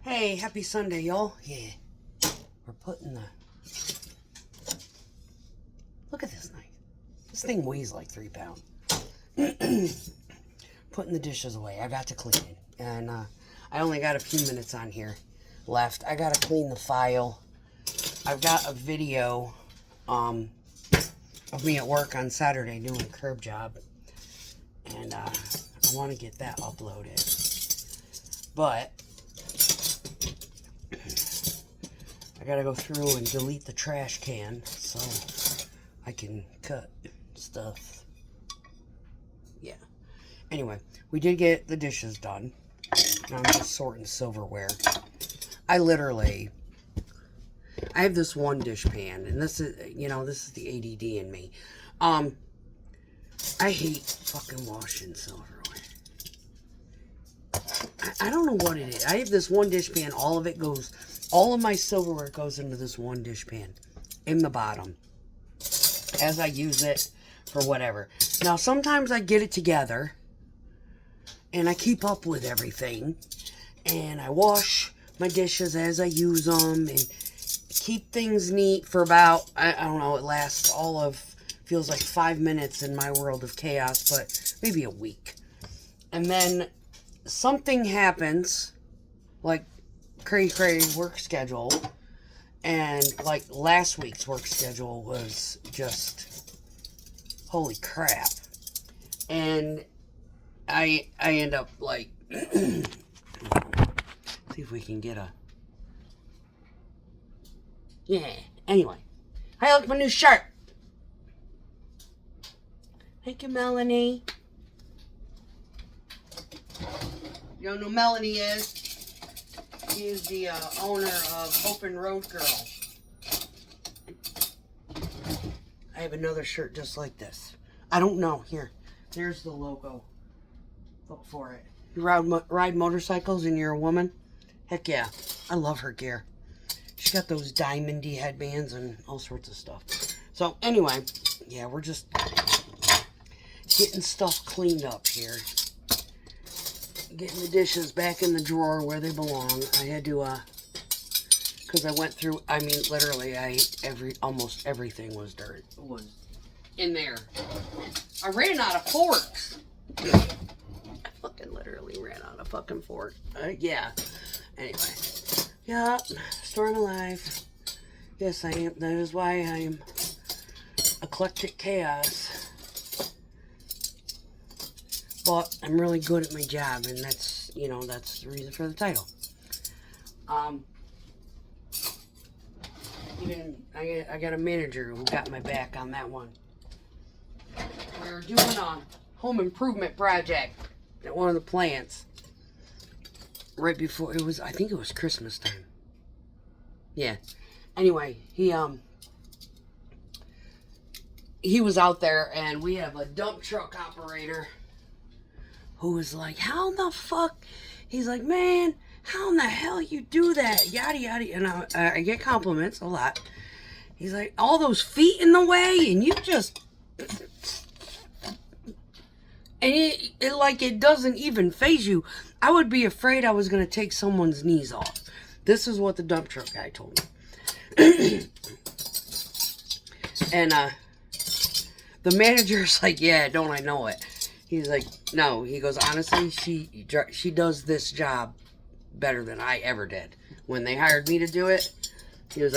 Hey, happy Sunday, y'all. Yeah. We're putting the... Look at this knife. This thing weighs like 3 pounds. Putting the dishes away. I got to clean it. And I only got a few minutes on here left. I got to clean the file. I've got a video of me at work on Saturday doing a curb job. And I want to get that uploaded. But I gotta go through and delete the trash can so I can cut stuff. Yeah. Anyway, we did get the dishes done. Now I'm just sorting silverware. I have this one dish pan, and this is, this is the ADD in me. I hate fucking washing silverware. I don't know what it is. I have this one dish pan. All of my silverware goes into this one dish pan in the bottom as I use it for whatever. Now, sometimes I get it together and I keep up with everything and I wash my dishes as I use them and keep things neat for about, I don't know, it lasts feels like 5 minutes in my world of chaos, but maybe a week. And then something happens, like crazy work schedule, and like last week's work schedule was just holy crap, and I end up like see if we can get a anyway, I like my new shirt. Thank you, Melanie. You don't know who Melanie is? She is the owner of Open Road Girl. I have another shirt just like this. I don't know. Here. There's the logo. Look for it. You ride motorcycles and you're a woman? Heck yeah. I love her gear. She's got those diamondy headbands and all sorts of stuff. So anyway, yeah, we're just getting stuff cleaned up here. Getting the dishes back in the drawer where they belong. I had to, because I went through, I mean, literally, almost everything was in there. I ran out of forks. I fucking literally ran out of fucking forks. Yeah. Anyway. Yeah. Story of my life. Yes, I am. That is why I am eclectic chaos. But I'm really good at my job, and that's the reason for the title. I got a manager who got my back on that one. We were doing a home improvement project at one of the plants right before I think it was Christmas time. Yeah. Anyway, he was out there, and we have a dump truck operator who was like, how in the fuck? He's like, man, how in the hell you do that? Yada, yada. And I get compliments a lot. He's like, all those feet in the way, and you just... And it doesn't even faze you. I would be afraid I was going to take someone's knees off. This is what the dump truck guy told me. And the manager's like, yeah, don't I know it? He's like, no. He goes, honestly, she does this job better than I ever did. When they hired me to do it, he goes,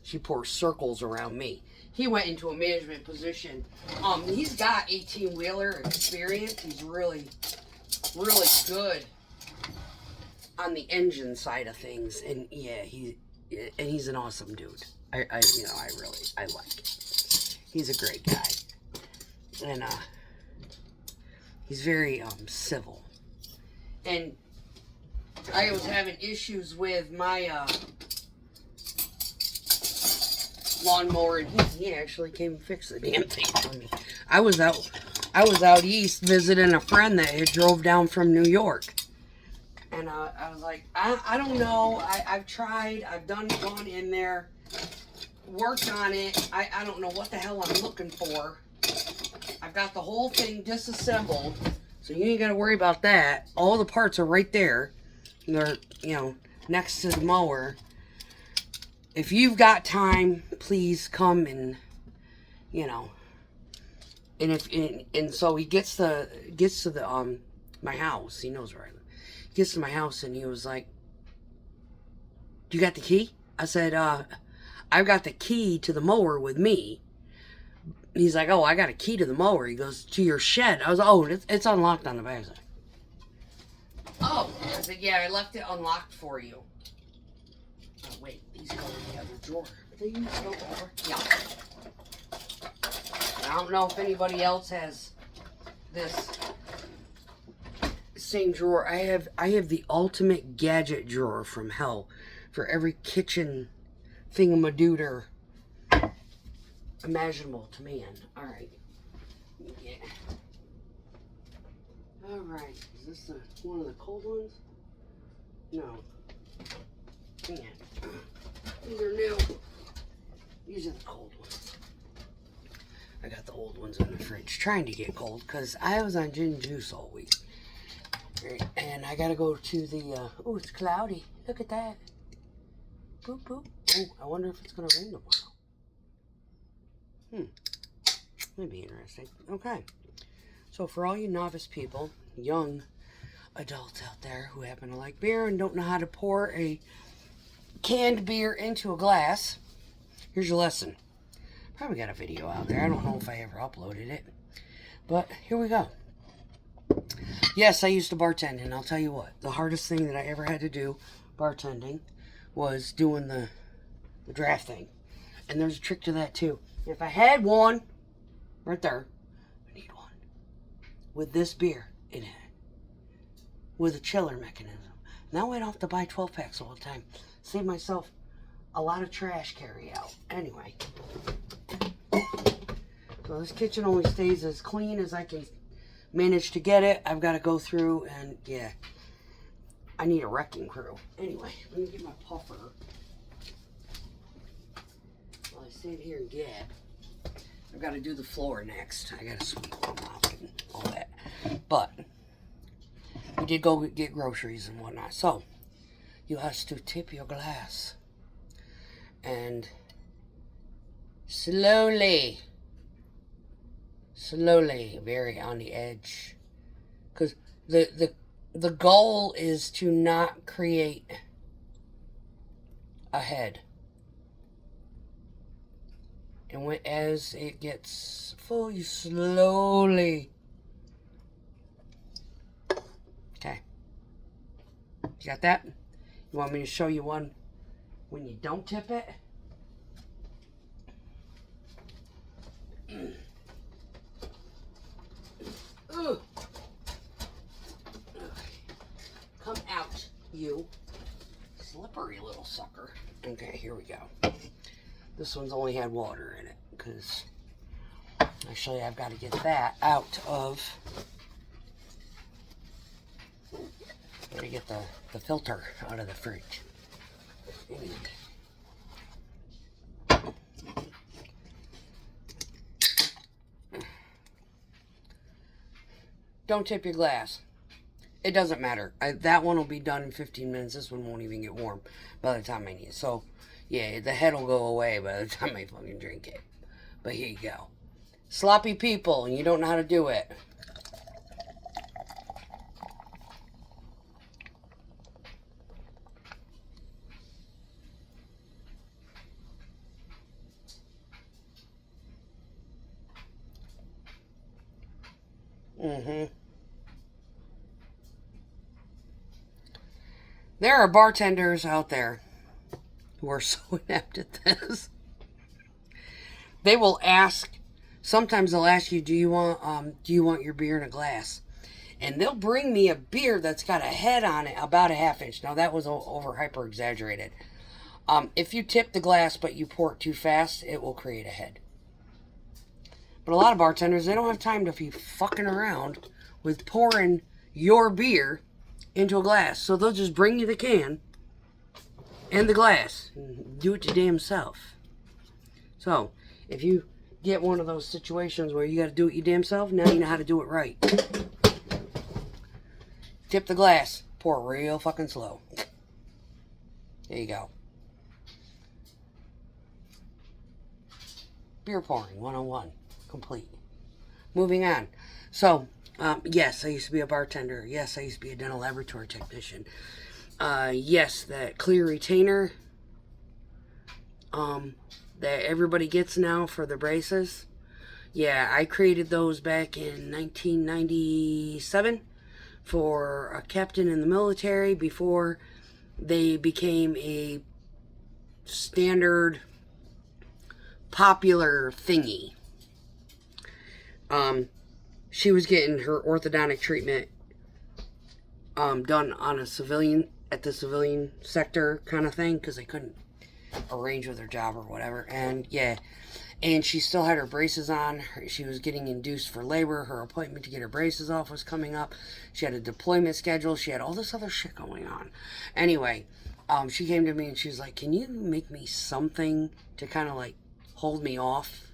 she pours circles around me. He went into a management position. He's got 18-wheeler experience. He's really, really good on the engine side of things. And yeah, he's an awesome dude. I like it. He's a great guy. And he's very civil. And I was having issues with my lawnmower, and he actually came and fixed the damn thing for me. I was out east visiting a friend that had drove down from New York. And I was like, I don't know. I've tried. I've gone in there, worked on it. I don't know what the hell I'm looking for. I've got the whole thing disassembled. So you ain't got to worry about that. All the parts are right there. They're, you know, next to the mower. If you've got time, please come and, you know. And so he gets to the my house. He knows where I live. He gets to my house and he was like, "You got the key?" I said, "I've got the key to the mower with me." He's like, "Oh, I got a key to the mower." He goes, "To your shed." I was like, "Oh, it's unlocked on the backside." Oh, I said, "Yeah, I left it unlocked for you." Oh, wait, these go in the other drawer. Are they in the other drawer? Yeah. I don't know if anybody else has this same drawer. I have the ultimate gadget drawer from hell for every kitchen thingamadooter imaginable to man. Alright. Yeah. Alright. Is this one of the cold ones? No. Man. These are new. These are the cold ones. I got the old ones in the fridge. Trying to get cold because I was on gin juice all week. Right. And I gotta go to the oh, it's cloudy. Look at that. Boop boop. Oh, I wonder if it's gonna rain tomorrow. That'd be interesting. Okay. So for all you novice people, young adults out there who happen to like beer and don't know how to pour a canned beer into a glass, here's your lesson. Probably got a video out there. I don't know if I ever uploaded it. But here we go. Yes, I used to bartend, and I'll tell you what, the hardest thing that I ever had to do bartending was doing the draft thing. And there's a trick to that too. If I had one right there, I need one with this beer in it, with a chiller mechanism. Now I don't have to buy 12 packs all the time. Save myself a lot of trash carry out. Anyway, so this kitchen only stays as clean as I can manage to get it. I've got to go through and, yeah, I need a wrecking crew. Anyway, let me get my puffer. While I sit here and gab, I've got to do the floor next. I got to sweep them up and all that. But we did go get groceries and whatnot. So you have to tip your glass and slowly, very on the edge, because the goal is to not create a head. And as it gets full, you slowly. Okay. You got that? You want me to show you one when you don't tip it? Ugh. Come out, you slippery little sucker. Okay, here we go. This one's only had water in it because actually I've got to get that out of. Gotta get the filter out of the fridge. Don't tip your glass. It doesn't matter. That one will be done in 15 minutes. This one won't even get warm by the time I need it. So, yeah, the head will go away by the time I fucking drink it. But here you go. Sloppy people, and you don't know how to do it. There are bartenders out there who are so inept at this. They will ask, sometimes they'll ask you, do you want your beer in a glass? And they'll bring me a beer that's got a head on it about a ½ inch. Now that was over hyper exaggerated. If you tip the glass but you pour it too fast, it will create a head. But a lot of bartenders, they don't have time to be fucking around with pouring your beer into a glass. So they'll just bring you the can and the glass and do it your damn self. So if you get one of those situations where you got to do it your damn self, now you know how to do it right. Tip the glass. Pour real fucking slow. There you go. Beer pouring 101. Complete. Moving on. So, yes, I used to be a bartender. Yes, I used to be a dental laboratory technician. Yes, that clear retainer that everybody gets now for the braces. Yeah, I created those back in 1997 for a captain in the military before they became a standard popular thingy. She was getting her orthodontic treatment done on a civilian, at the civilian sector kind of thing, because they couldn't arrange with her job or whatever. And yeah, and she still had her braces on. She was getting induced for labor. Her appointment to get her braces off was coming up. She had a deployment schedule. She had all this other shit going on. Anyway, she came to me and she was like, can you make me something to kind of like hold me off?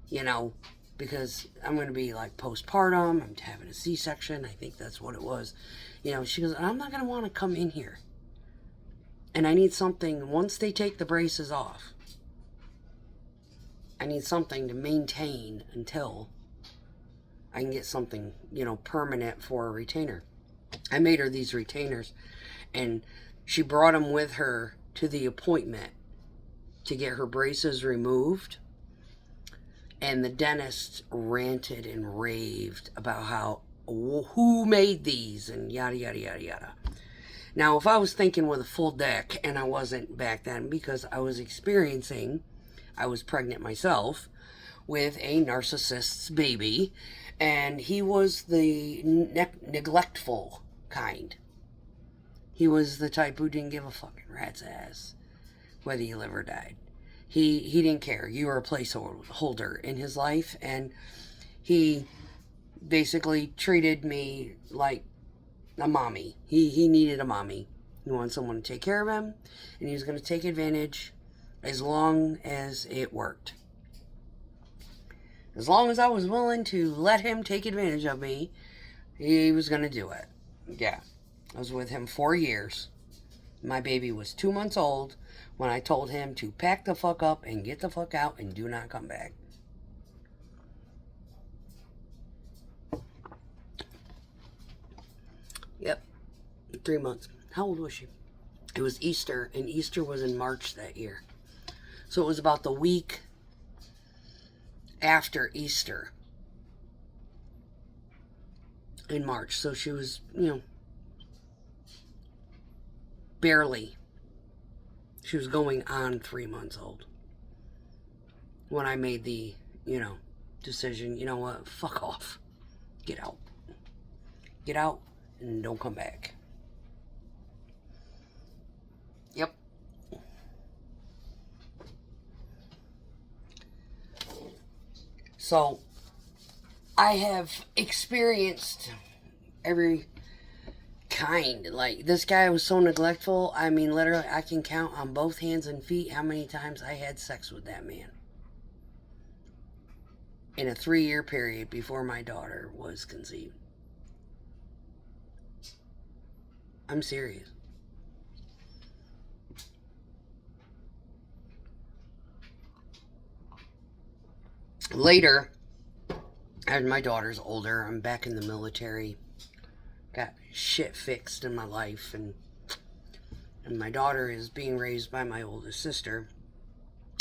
You know, because I'm going to be like postpartum. I'm having a C-section. I think that's what it was. You know, she goes, I'm not going to want to come in here. And I need something, once they take the braces off, I need something to maintain until I can get something, you know, permanent for a retainer. I made her these retainers, and she brought them with her to the appointment to get her braces removed. And the dentist ranted and raved about how, who made these, and yada, yada, yada, yada. Now, if I was thinking with a full deck, and I wasn't back then because I was pregnant myself with a narcissist's baby, and he was the neglectful kind. He was the type who didn't give a fucking rat's ass whether you live or died. He didn't care. You were a placeholder in his life, and he basically treated me like a mommy. He needed a mommy. He wanted someone to take care of him, and he was going to take advantage as long as it worked. As long as I was willing to let him take advantage of me, he was going to do it. Yeah. I was with him 4 years. My baby was 2 months old when I told him to pack the fuck up and get the fuck out and do not come back. Yep. 3 months. How old was she? It was Easter, and Easter was in March that year. So it was about the week after Easter in March. So she was, you know, barely. She was going on 3 months old when I made the, you know, decision, you know what, fuck off. Get out. Get out and don't come back. Yep. So, I have experienced every kind. Like, this guy was so neglectful. I mean, literally, I can count on both hands and feet how many times I had sex with that man in a 3-year period before my daughter was conceived. I'm serious. Later, as my daughter's older, I'm back in the military. Got shit fixed in my life, and my daughter is being raised by my oldest sister.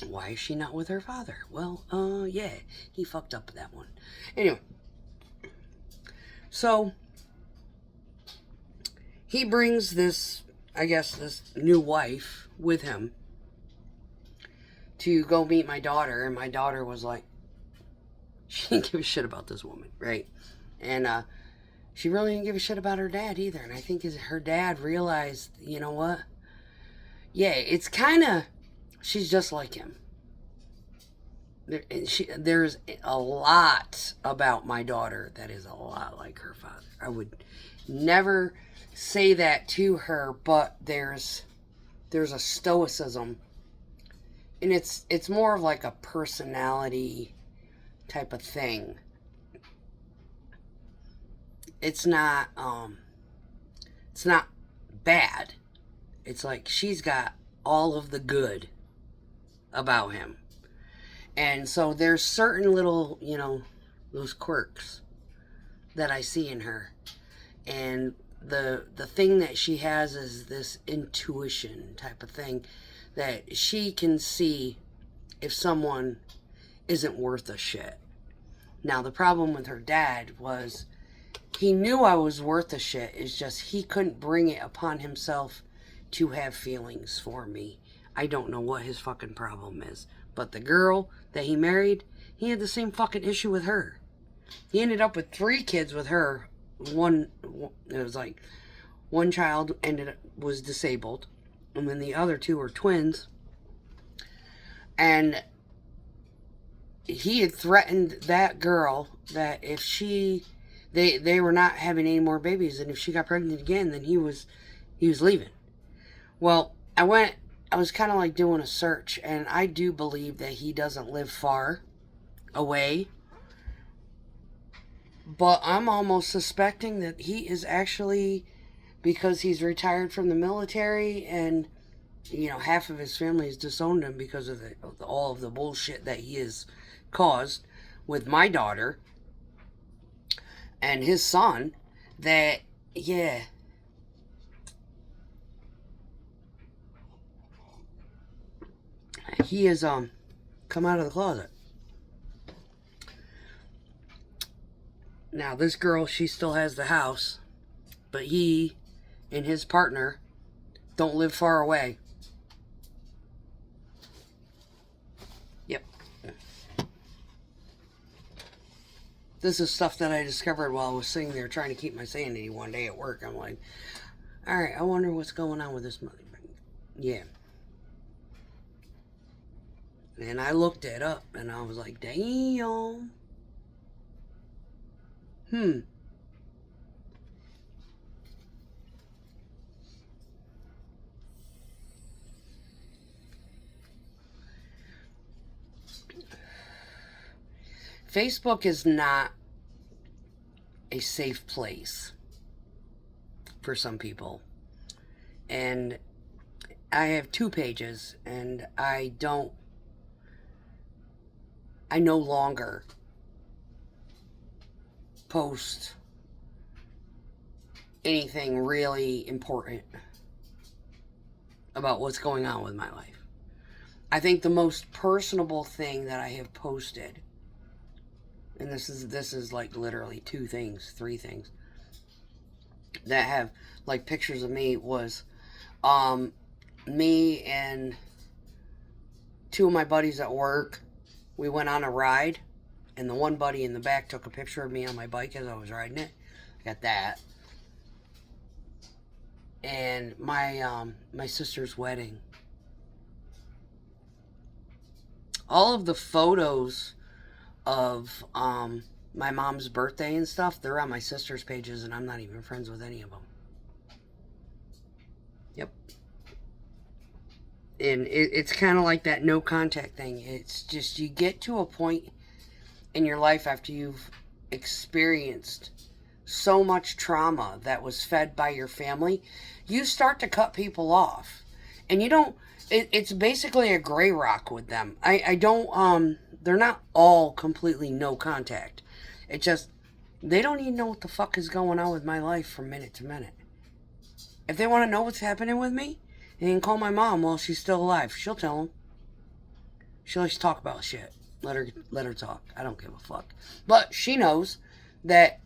Why is she not with her father? Well, yeah, he fucked up that one. Anyway, so he brings this, I guess, this new wife with him to go meet my daughter, and my daughter was like, she didn't give a shit about this woman, right? And she really didn't give a shit about her dad either. And I think her dad realized, you know what? Yeah, it's kind of, she's just like him. There's a lot about my daughter that is a lot like her father. I would never say that to her, but there's a stoicism. And it's more of like a personality type of thing. it's not bad. It's like she's got all of the good about him. And so there's certain little, those quirks that I see in her. And the thing that she has is this intuition type of thing, that she can see if someone isn't worth a shit. Now, the problem with her dad was he knew I was worth a shit. It's just he couldn't bring it upon himself to have feelings for me. I don't know what his fucking problem is. But the girl that he married, he had the same fucking issue with her. He ended up with 3 kids with her. It was like one child was disabled, and then the other 2 were twins. And he had threatened that girl that if they were not having any more babies, and if she got pregnant again, then he was leaving. Well, I was kind of like doing a search, and I do believe that he doesn't live far away. But I'm almost suspecting that he is actually, because he's retired from the military, and half of his family has disowned him because of all of the bullshit that he has caused with my daughter and his son, that, yeah. He has come out of the closet. Now, this girl, she still has the house, but he and his partner don't live far away. Yep. This is stuff that I discovered while I was sitting there trying to keep my sanity one day at work. I'm like, alright, I wonder what's going on with this money. Yeah. And I looked it up, and I was like, damn. Facebook is not a safe place for some people. And I have 2 pages, and I no longer post anything really important about what's going on with my life. I think the most personable thing that I have posted, and this is like literally 2 things, 3 things that have like pictures of me, was me and 2 of my buddies at work. We went on a ride, and the one buddy in the back took a picture of me on my bike as I was riding it. I got that. And my sister's wedding. All of the photos of my mom's birthday and stuff, they're on my sister's pages, and I'm not even friends with any of them. Yep. And it's kind of like that no contact thing. It's just, you get to a point in your life after you've experienced so much trauma that was fed by your family, you start to cut people off. And you don't, it's basically a gray rock with them. I don't, they're not all completely no contact. It just, they don't even know what the fuck is going on with my life from minute to minute. If they want to know what's happening with me, they can call my mom while she's still alive. She'll tell them. She likes to talk about shit. Let her talk. I don't give a fuck. But she knows that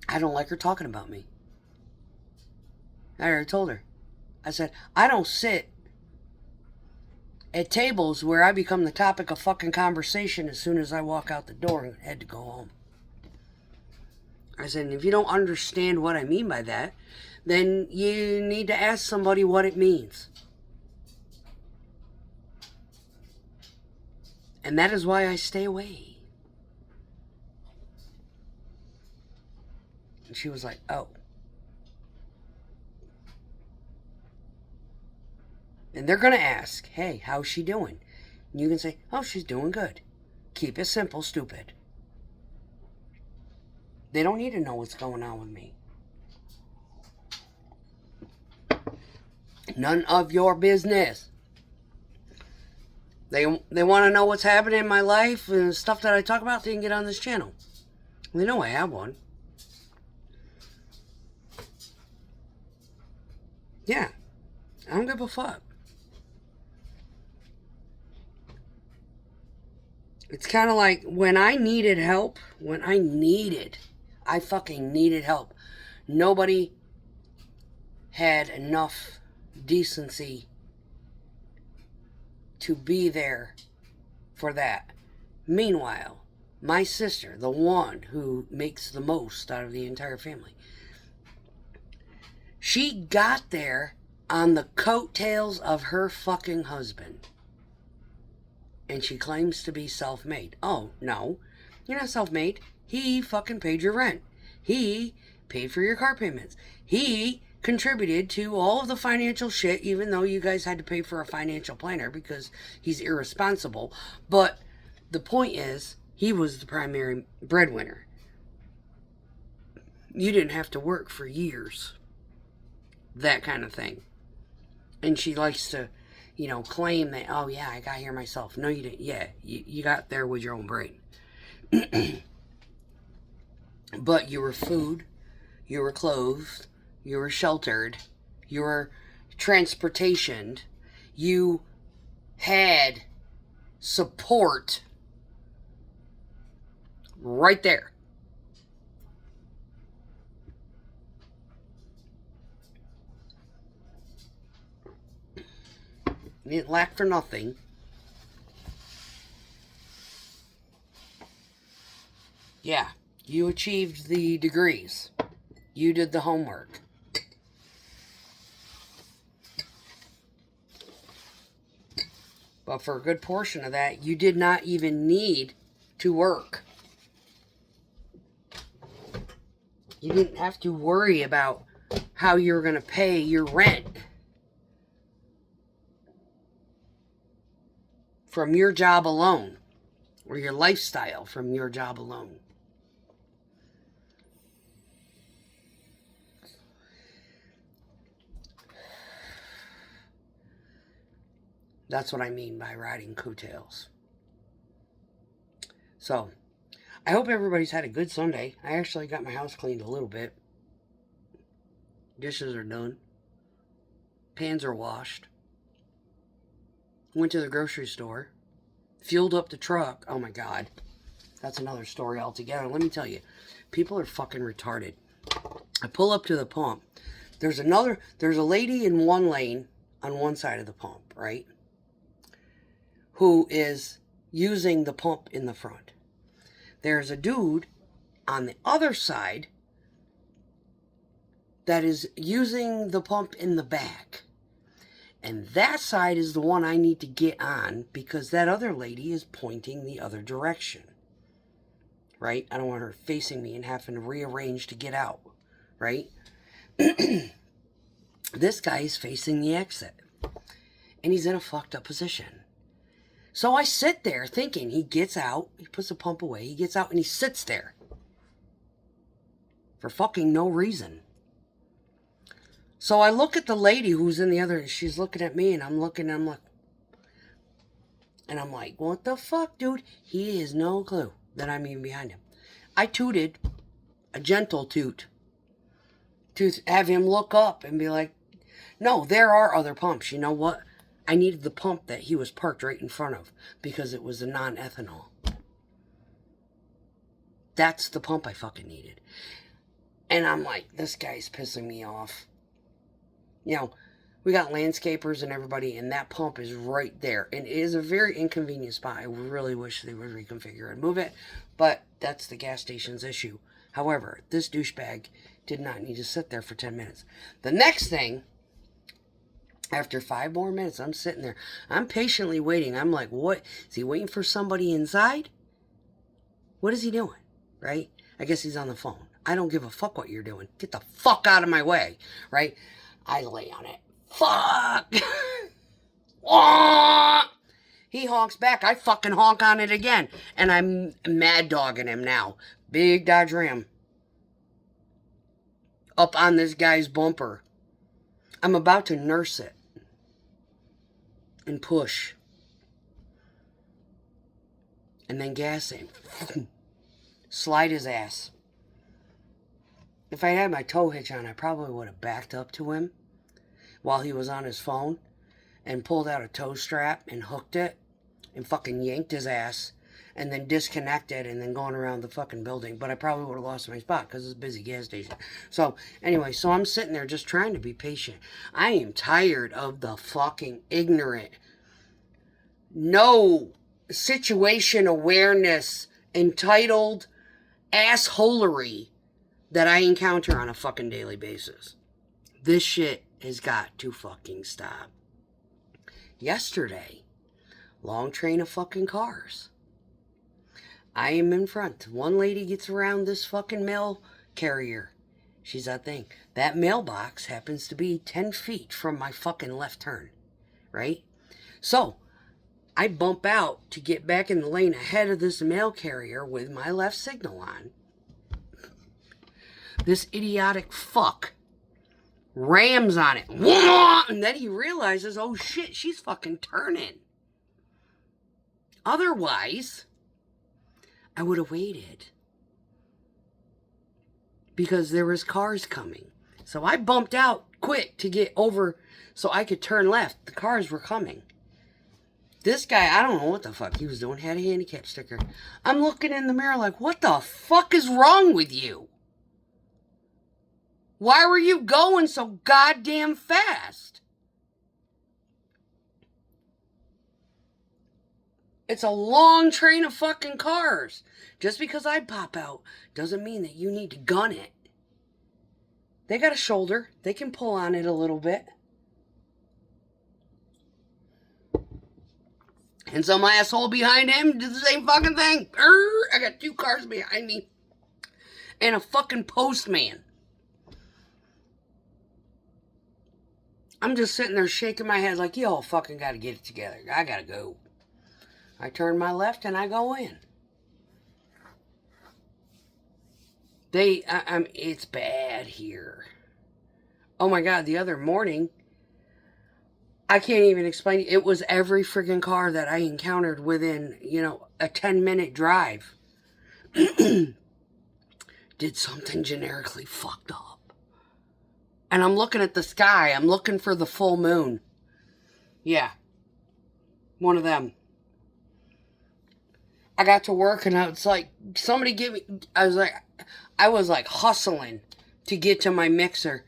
I don't like her talking about me. I already told her. I said, I don't sit at tables where I become the topic of fucking conversation as soon as I walk out the door and head to go home. I said, and if you don't understand what I mean by that, then you need to ask somebody what it means. And that is why I stay away. And she was like, oh. And they're going to ask, hey, how's she doing? And you can say, oh, she's doing good. Keep it simple, stupid. They don't need to know what's going on with me. None of your business. They want to know what's happening in my life and stuff that I talk about. They can get on this channel. They know I have one. Yeah. I don't give a fuck. It's kind of like when I needed help, I fucking needed help. Nobody had enough decency to be there for that. Meanwhile, my sister, the one who makes the most out of the entire family, she got there on the coattails of her fucking husband. And she claims to be self-made. Oh, no. You're not self-made. He fucking paid your rent. He paid for your car payments. He contributed to all of the financial shit, even though you guys had to pay for a financial planner because he's irresponsible. But the point is, he was the primary breadwinner. You didn't have to work for years. That kind of thing. And she likes to, claim that, oh yeah, I got here myself. No, you didn't. Yeah, you got there with your own brain. But you were food, you were clothed, you were sheltered, you were transportationed, you had support right there. You didn't lack for nothing. Yeah, you achieved the degrees. You did the homework. But for a good portion of that, you did not even need to work. You didn't have to worry about how you were going to pay your rent from your job alone, or your lifestyle from your job alone. That's what I mean by riding coattails. So, I hope everybody's had a good Sunday. I actually got my house cleaned a little bit. Dishes are done. Pans are washed. Went to the grocery store. Fueled up the truck. Oh my God. That's another story altogether. Let me tell you. People are fucking retarded. I pull up to the pump. There's a lady in one lane on one side of the pump, right? Who is using the pump in the front. There's a dude on the other side that is using the pump in the back. And that side is the one I need to get on because that other lady is pointing the other direction. Right? I don't want her facing me and having to rearrange to get out. Right? This guy is facing the exit. And he's in a fucked up position. So I sit there thinking he gets out, he puts the pump away, he gets out and he sits there. For fucking no reason. So I look at the lady who's in the other, she's looking at me and I'm like, what the fuck, dude? He has no clue that I'm even behind him. I tooted a gentle toot to have him look up and be like, no, there are other pumps. You know what? I needed the pump that he was parked right in front of because it was a non-ethanol. That's the pump I fucking needed. And I'm like, this guy's pissing me off. We got landscapers and everybody, and that pump is right there. And it is a very inconvenient spot. I really wish they would reconfigure and move it, but that's the gas station's issue. However, this douchebag did not need to sit there for 10 minutes. The next thing, after 5 more minutes, I'm sitting there. I'm patiently waiting. I'm like, what? Is he waiting for somebody inside? What is he doing? Right? I guess he's on the phone. I don't give a fuck what you're doing. Get the fuck out of my way. Right? I lay on it. Fuck! He honks back. I fucking honk on it again. And I'm mad dogging him now. Big Dodge Ram. up on this guy's bumper. I'm about to nurse it and push. And then gas him. Slide his ass. If I had my tow hitch on, I probably would have backed up to him while he was on his phone and pulled out a tow strap and hooked it and fucking yanked his ass and then disconnected and then gone around the fucking building. But I probably would have lost my spot because it's a busy gas station. So anyway, so I'm sitting there just trying to be patient. I am tired of the fucking ignorant, no situation awareness, entitled assholery that I encounter on a fucking daily basis. This shit has got to fucking stop. Yesterday, long train of fucking cars. I am in front. One lady gets around this fucking mail carrier. She's that thing. That mailbox happens to be 10 feet from my fucking left turn. Right? So, I bump out to get back in the lane ahead of this mail carrier with my left signal on. This idiotic fuck rams on it. And then he realizes, oh shit, she's fucking turning. Otherwise, I would have waited. Because there was cars coming. So I bumped out quick to get over so I could turn left. The cars were coming. This guy, I don't know what the fuck he was doing, had a handicap sticker. I'm looking in the mirror like, what the fuck is wrong with you? Why were you going so goddamn fast? It's a long train of fucking cars. Just because I pop out doesn't mean that you need to gun it. They got a shoulder. They can pull on it a little bit. And some asshole behind him did the same fucking thing. I got 2 cars behind me. And a fucking postman. I'm just sitting there shaking my head like, y'all fucking gotta get it together. I gotta go. I turn my left and I go in. It's bad here. Oh my God, the other morning, I can't even explain it. It was every friggin' car that I encountered within, a 10-minute drive. Did something generically fucked up. And I'm looking at the sky. I'm looking for the full moon. Yeah. One of them. I got to work and I was like, somebody give me, I was like hustling to get to my mixer.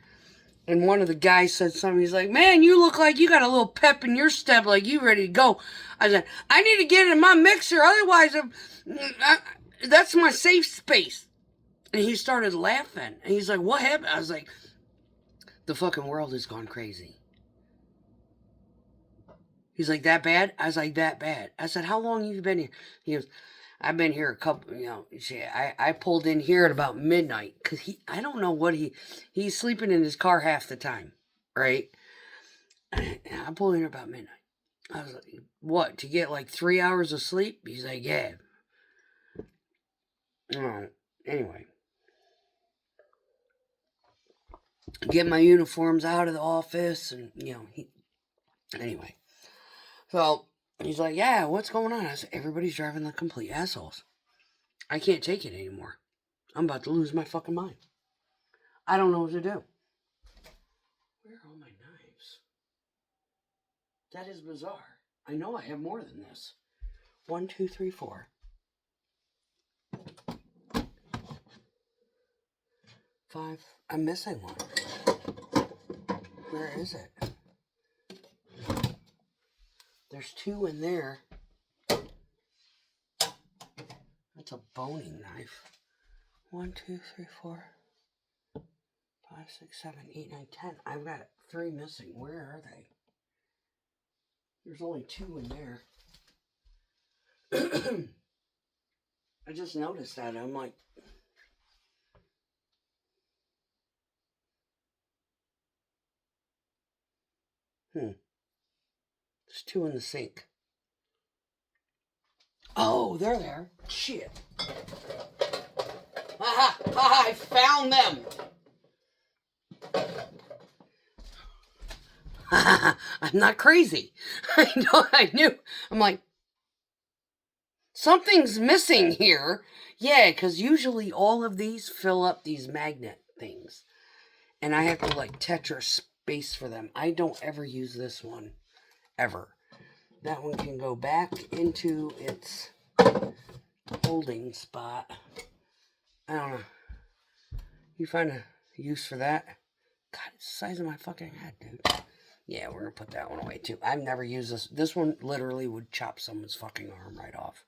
And one of the guys said something. He's like, man, you look like you got a little pep in your step, like you ready to go. I said, I need to get in my mixer. Otherwise, that's my safe space. And he started laughing. And he's like, what happened? I was like, the fucking world has gone crazy. He's like, that bad? I was like, that bad. I said, how long have you been here? He goes, I've been here a couple, I pulled in here at about midnight. Because I don't know what he's sleeping in his car half the time. Right? And I pulled in here about midnight. I was like, what, to get like 3 hours of sleep? He's like, yeah. Anyway. Get my uniforms out of the office and, anyway. So, he's like, yeah, what's going on? I said, everybody's driving like complete assholes. I can't take it anymore. I'm about to lose my fucking mind. I don't know what to do. Where are all my knives? That is bizarre. I know I have more than this. 1, 2, 3, 4. 5. I'm missing one. Where is it? There's 2 in there. That's a boning knife. 1, 2, 3, 4, 5, 6, 7, 8, 9, 10. I've got 3 missing. Where are they? There's only 2 in there. I just noticed that. I'm like, there's 2 in the sink. Oh, they're there. Shit. Aha! I found them. I'm not crazy. I knew. I'm like, something's missing here. Yeah, because usually all of these fill up these magnet things. And I have to like Tetris space for them. I don't ever use this one. Ever. That one can go back into its holding spot. I don't know. You find a use for that? God, it's the size of my fucking head, dude. Yeah, we're gonna put that one away too. I've never used this. This one literally would chop someone's fucking arm right off.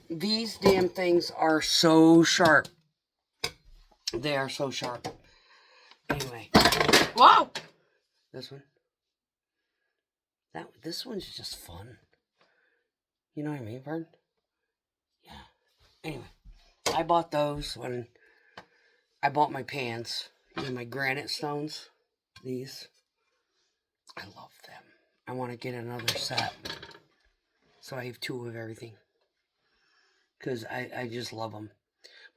These damn things are so sharp. They are so sharp. Anyway. Whoa! This one. This one's just fun. You know what I mean, Vern? Yeah. Anyway. I bought those when I bought my pans. You know, my granite stones. These. I love them. I want to get another set. So I have 2 of everything. Because I just love them.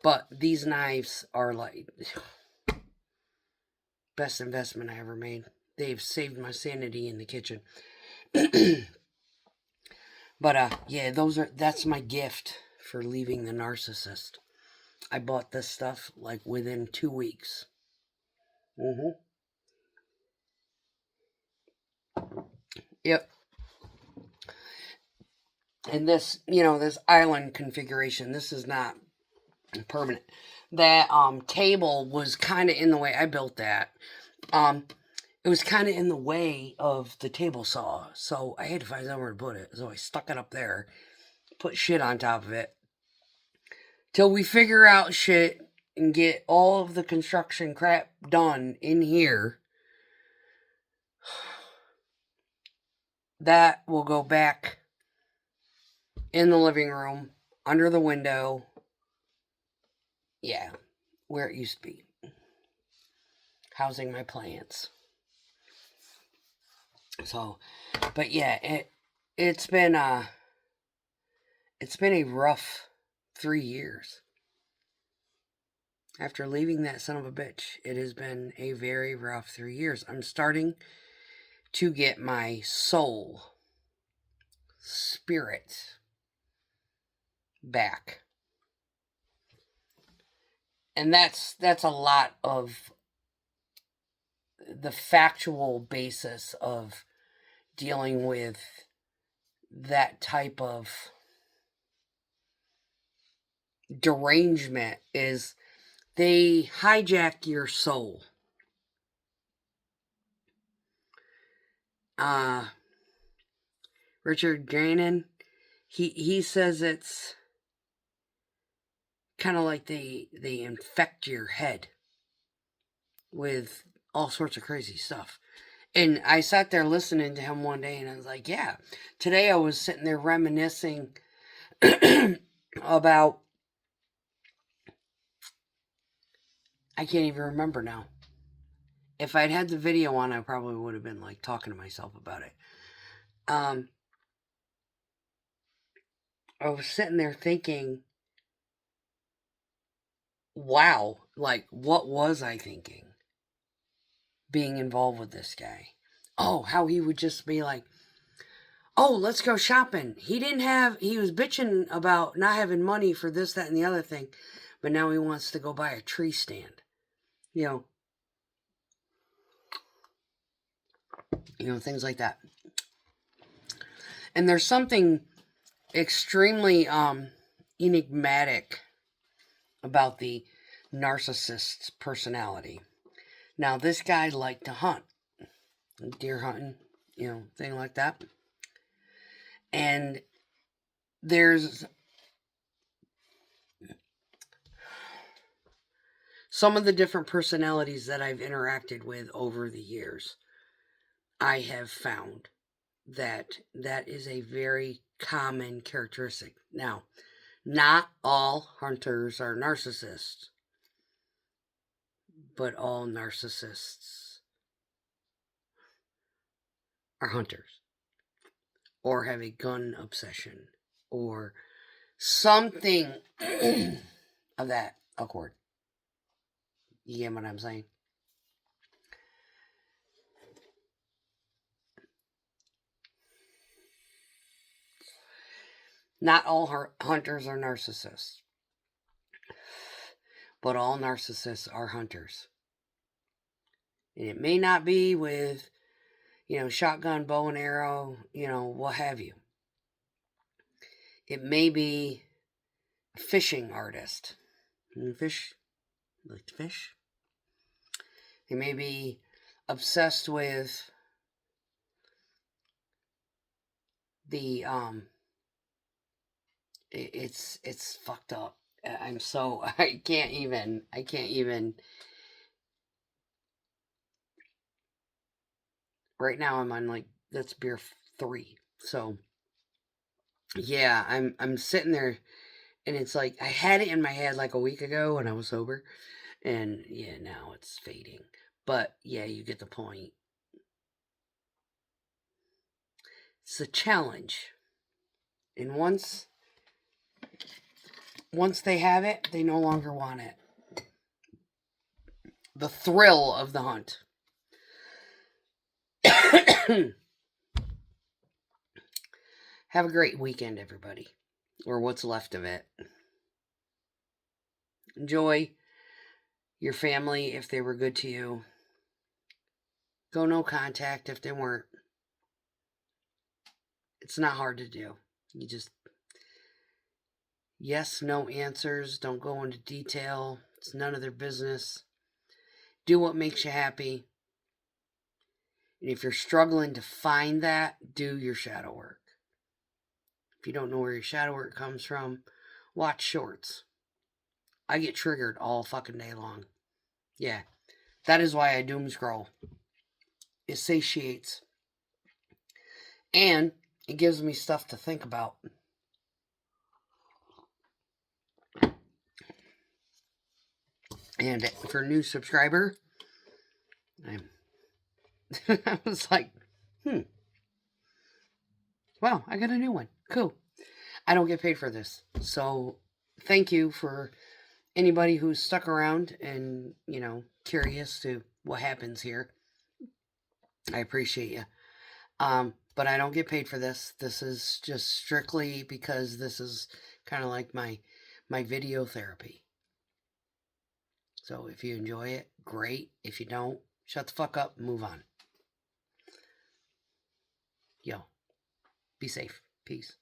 But these knives are like... best investment I ever made. They've saved my sanity in the kitchen. But yeah, that's my gift for leaving the narcissist. I bought this stuff like within 2 weeks. Yep. And this, this island configuration, this is not permanent. That table was kind of in the way. I built that. It was kind of in the way of the table saw, so I had to find somewhere to put it. So I stuck it up there, put shit on top of it, till we figure out shit and get all of the construction crap done in here. That will go back in the living room, under the window. Yeah, where it used to be. Housing my plants. So, but yeah, it's been a rough 3 years. After leaving that son of a bitch, it has been a very rough 3 years. I'm starting to get my soul, spirit back. And that's a lot of the factual basis of dealing with that type of derangement is they hijack your soul. Richard Gannon, he says it's kind of like they infect your head with all sorts of crazy stuff. And I sat there listening to him one day and I was like, yeah. Today I was sitting there reminiscing about, I can't even remember now. If I'd had the video on, I probably would have been like talking to myself about it. I was sitting there thinking, wow, like what was I thinking being involved with this guy? Oh, how he would just be like, oh, let's go shopping. He was bitching about not having money for this, that, and the other thing, but now he wants to go buy a tree stand. You know, things like that. And there's something extremely enigmatic about the narcissist's personality. Now, this guy liked to hunt, deer hunting, thing like that. And there's some of the different personalities that I've interacted with over the years. I have found that is a very common characteristic. Now, not all hunters are narcissists, but all narcissists are hunters, or have a gun obsession, or something of that accord. You get what I'm saying? Not all hunters are narcissists, but all narcissists are hunters. And it may not be with, shotgun, bow and arrow, what have you. It may be a fishing artist. Like to fish. They may be obsessed with the it's fucked up. I can't even right now. I'm on like, that's beer 3. So yeah, I'm sitting there, and it's like I had it in my head like a week ago when I was sober, and yeah, now it's fading. But yeah, you get the point. It's a challenge. And once they have it, they no longer want it. The thrill of the hunt. Have a great weekend, everybody. Or what's left of it. Enjoy your family if they were good to you. Go no contact if they weren't. It's not hard to do. You just, yes, no answers. Don't go into detail. It's none of their business. Do what makes you happy. And if you're struggling to find that, do your shadow work. If you don't know where your shadow work comes from, watch shorts. I get triggered all fucking day long. Yeah, that is why I doom scroll. It satiates. And it gives me stuff to think about. And for a new subscriber, I was like, wow, I got a new one. Cool. I don't get paid for this. So thank you for anybody who's stuck around and, curious to what happens here. I appreciate you. But I don't get paid for this. This is just strictly because this is kind of like my video therapy. So if you enjoy it, great. If you don't, shut the fuck up and move on. Yo, be safe. Peace.